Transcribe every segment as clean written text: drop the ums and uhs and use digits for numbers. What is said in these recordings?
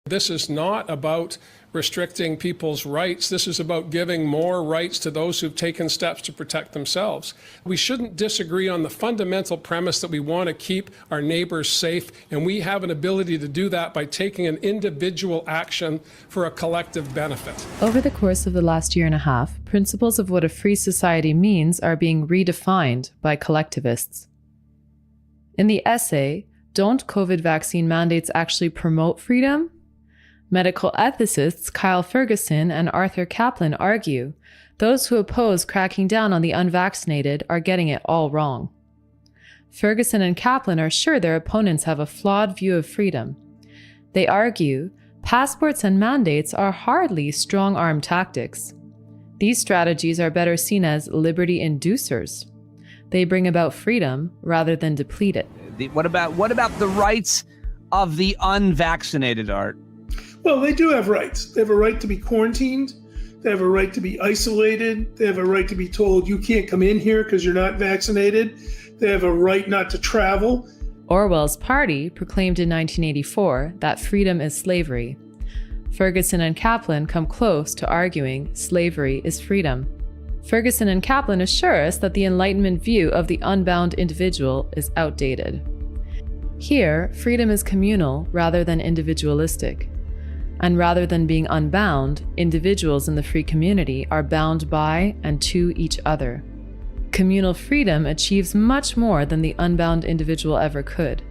This is not about restricting people's rights. This is about giving more rights to those who've taken steps to protect themselves. We shouldn't disagree on the fundamental premise that we want to keep our neighbors safe, and we have an ability to do that by taking an individual action for a collective benefit. Over the course of the last year and a half, principles of what a free society means are being redefined by collectivists. In the essay, "Don't COVID vaccine mandates actually promote freedom?" medical ethicists Kyle Ferguson and Arthur Kaplan argue those who oppose cracking down on the unvaccinated are getting it all wrong. Ferguson and Kaplan are sure their opponents have a flawed view of freedom. They argue passports and mandates are hardly strong-arm tactics. These strategies are better seen as liberty inducers. They bring about freedom rather than deplete it. What about the rights of the unvaccinated, Art? Well, they do have rights. They have a right to be quarantined. They have a right to be isolated. They have a right to be told you can't come in here because you're not vaccinated. They have a right not to travel. Orwell's party proclaimed in 1984 that freedom is slavery. Ferguson and Kaplan come close to arguing slavery is freedom. Ferguson and Kaplan assure us that the Enlightenment view of the unbound individual is outdated. Here, freedom is communal rather than individualistic. And rather than being unbound, individuals in the free community are bound by and to each other. Communal freedom achieves much more than the unbound individual ever could.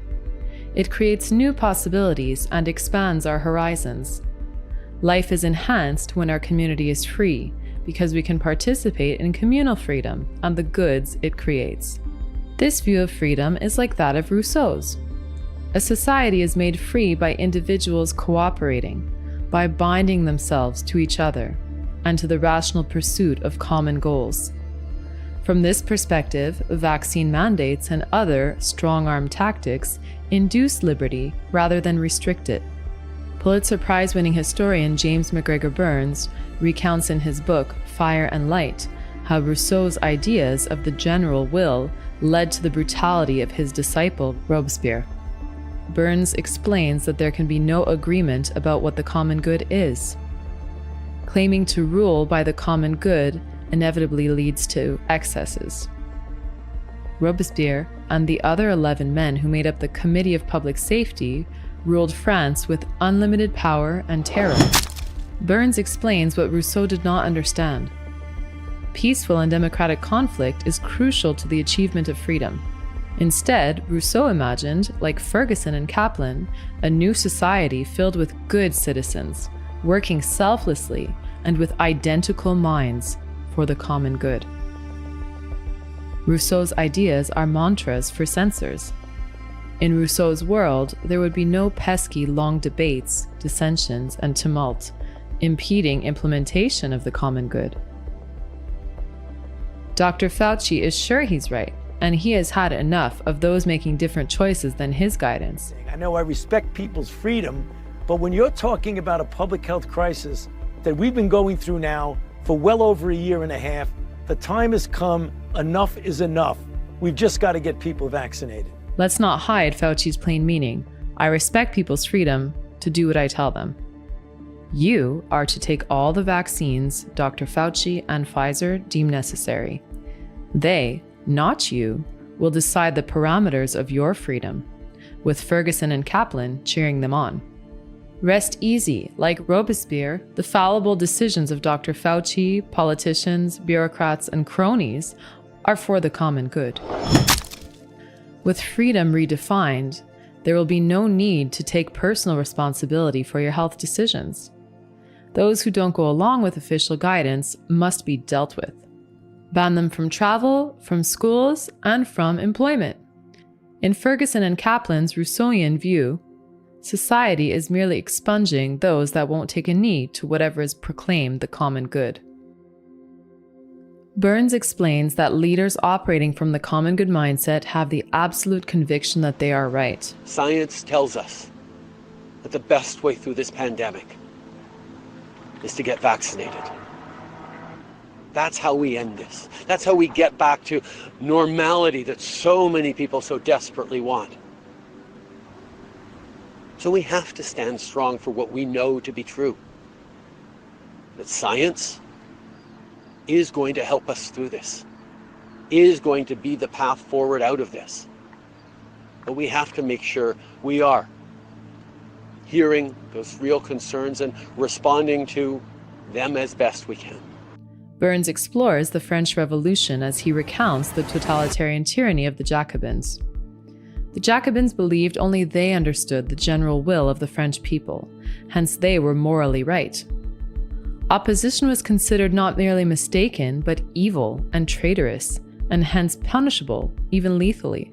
It creates new possibilities and expands our horizons. Life is enhanced when our community is free, because we can participate in communal freedom and the goods it creates. This view of freedom is like that of Rousseau's. A society is made free by individuals cooperating, by binding themselves to each other, and to the rational pursuit of common goals. From this perspective, vaccine mandates and other strong-arm tactics induce liberty rather than restrict it. Pulitzer Prize-winning historian James McGregor Burns recounts in his book Fire and Light how Rousseau's ideas of the general will led to the brutality of his disciple Robespierre. Burns explains that there can be no agreement about what the common good is. Claiming to rule by the common good inevitably leads to excesses. Robespierre and the other 11 men who made up the Committee of Public Safety ruled France with unlimited power and terror. Burns explains what Rousseau did not understand. Peaceful and democratic conflict is crucial to the achievement of freedom. Instead, Rousseau imagined, like Ferguson and Kaplan, a new society filled with good citizens, working selflessly and with identical minds for the common good. Rousseau's ideas are mantras for censors. In Rousseau's world, there would be no pesky long debates, dissensions, and tumult, impeding implementation of the common good. Dr. Fauci is sure he's right, and he has had enough of those making different choices than his guidance. I know I respect people's freedom, but when you're talking about a public health crisis that we've been going through now for well over a year and a half, the time has come. Enough is enough. We've just got to get people vaccinated. Let's not hide Fauci's plain meaning. I respect people's freedom to do what I tell them. You are to take all the vaccines Dr. Fauci and Pfizer deem necessary. They, not you, will decide the parameters of your freedom, with Ferguson and Kaplan cheering them on. Rest easy, like Robespierre, the fallible decisions of Dr. Fauci, politicians, bureaucrats, and cronies are for the common good. With freedom redefined, there will be no need to take personal responsibility for your health decisions. Those who don't go along with official guidance must be dealt with. Ban them from travel, from schools, and from employment. In Ferguson and Kaplan's Rousseauian view, society is merely expunging those that won't take a knee to whatever is proclaimed the common good. Burns explains that leaders operating from the common good mindset have the absolute conviction that they are right. Science tells us that the best way through this pandemic is to get vaccinated. That's how we end this. That's how we get back to normality that so many people so desperately want. So we have to stand strong for what we know to be true. That science is going to help us through this, is going to be the path forward out of this. But we have to make sure we are hearing those real concerns and responding to them as best we can. Burns explores the French Revolution as he recounts the totalitarian tyranny of the Jacobins. The Jacobins believed only they understood the general will of the French people, hence they were morally right. Opposition was considered not merely mistaken, but evil and traitorous, and hence punishable, even lethally.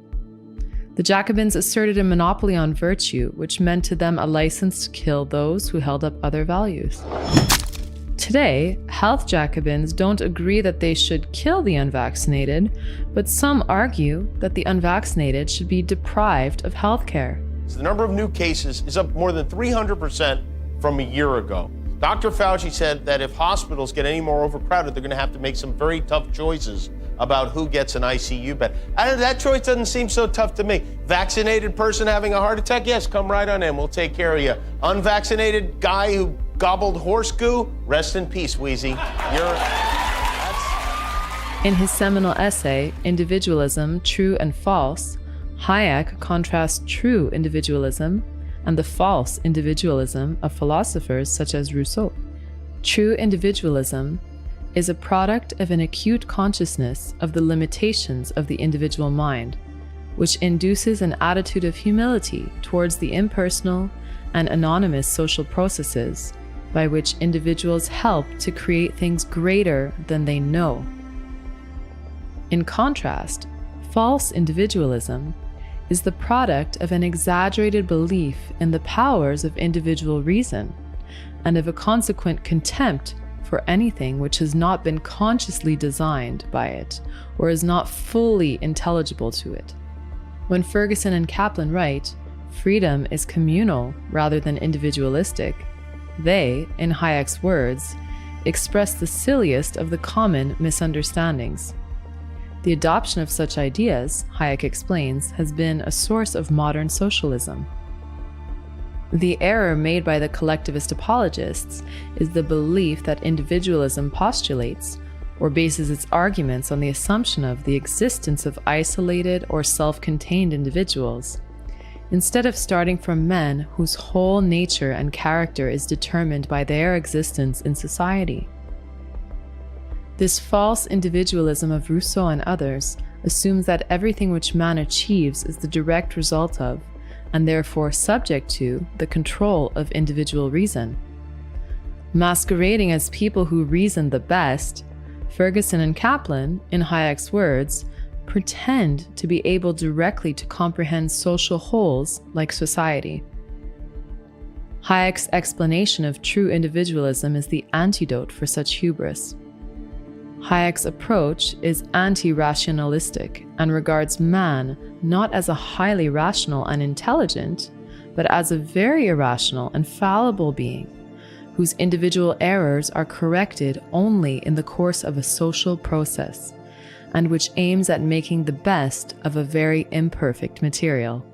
The Jacobins asserted a monopoly on virtue, which meant to them a license to kill those who held up other values. Today, health Jacobins don't agree that they should kill the unvaccinated, but some argue that the unvaccinated should be deprived of health care. The number of new cases is up more than 300% from a year ago. Dr. Fauci said that if hospitals get any more overcrowded, they're going to have to make some very tough choices about who gets an ICU bed. That choice doesn't seem so tough to me. Vaccinated person having a heart attack? Yes, come right on in. We'll take care of you. Unvaccinated guy who gobbled horse goo? Rest in peace, Wheezy. In his seminal essay, Individualism, True and False, Hayek contrasts true individualism and the false individualism of philosophers such as Rousseau. True individualism is a product of an acute consciousness of the limitations of the individual mind, which induces an attitude of humility towards the impersonal and anonymous social processes by which individuals help to create things greater than they know. In contrast, false individualism is the product of an exaggerated belief in the powers of individual reason and of a consequent contempt for anything which has not been consciously designed by it or is not fully intelligible to it. When Ferguson and Kaplan write, freedom is communal rather than individualistic, they, in Hayek's words, express the silliest of the common misunderstandings. The adoption of such ideas, Hayek explains, has been a source of modern socialism. The error made by the collectivist apologists is the belief that individualism postulates or bases its arguments on the assumption of the existence of isolated or self-contained individuals, instead of starting from men whose whole nature and character is determined by their existence in society. This false individualism of Rousseau and others assumes that everything which man achieves is the direct result of, and therefore subject to, the control of individual reason. Masquerading as people who reason the best, Ferguson and Kaplan, in Hayek's words, pretend to be able directly to comprehend social wholes like society. Hayek's explanation of true individualism is the antidote for such hubris. Hayek's approach is anti-rationalistic and regards man not as a highly rational and intelligent, but as a very irrational and fallible being, whose individual errors are corrected only in the course of a social process, and which aims at making the best of a very imperfect material.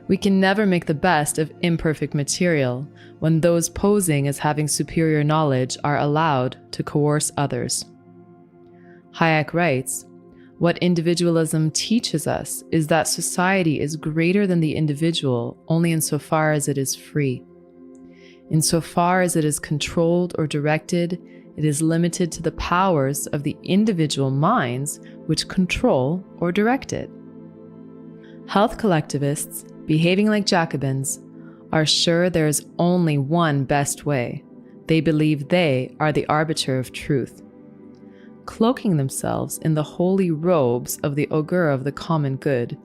We can never make the best of imperfect material when those posing as having superior knowledge are allowed to coerce others. Hayek writes, "What individualism teaches us is that society is greater than the individual only insofar as it is free. Insofar as it is controlled or directed, it is limited to the powers of the individual minds which control or direct it." Health collectivists, behaving like Jacobins, are sure there is only one best way. They believe they are the arbiter of truth. Cloaking themselves in the holy robes of the augur of the common good,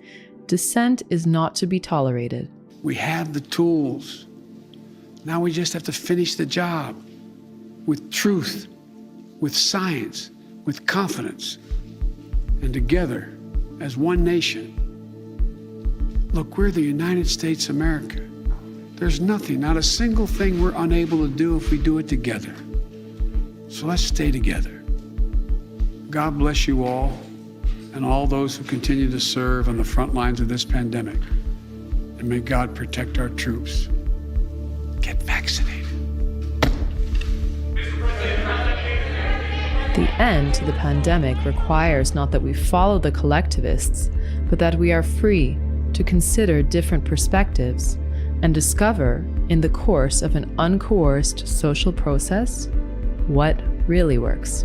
dissent is not to be tolerated. We have the tools. Now we just have to finish the job with truth, with science, with confidence, and together as one nation. Look, we're the United States of America. There's nothing, not a single thing we're unable to do if we do it together. So let's stay together. God bless you all and all those who continue to serve on the front lines of this pandemic. And And may God protect our troops. Get vaccinated. The end to the pandemic requires not that we follow the collectivists, but that we are free to consider different perspectives and discover, in the course of an uncoerced social process, what really works.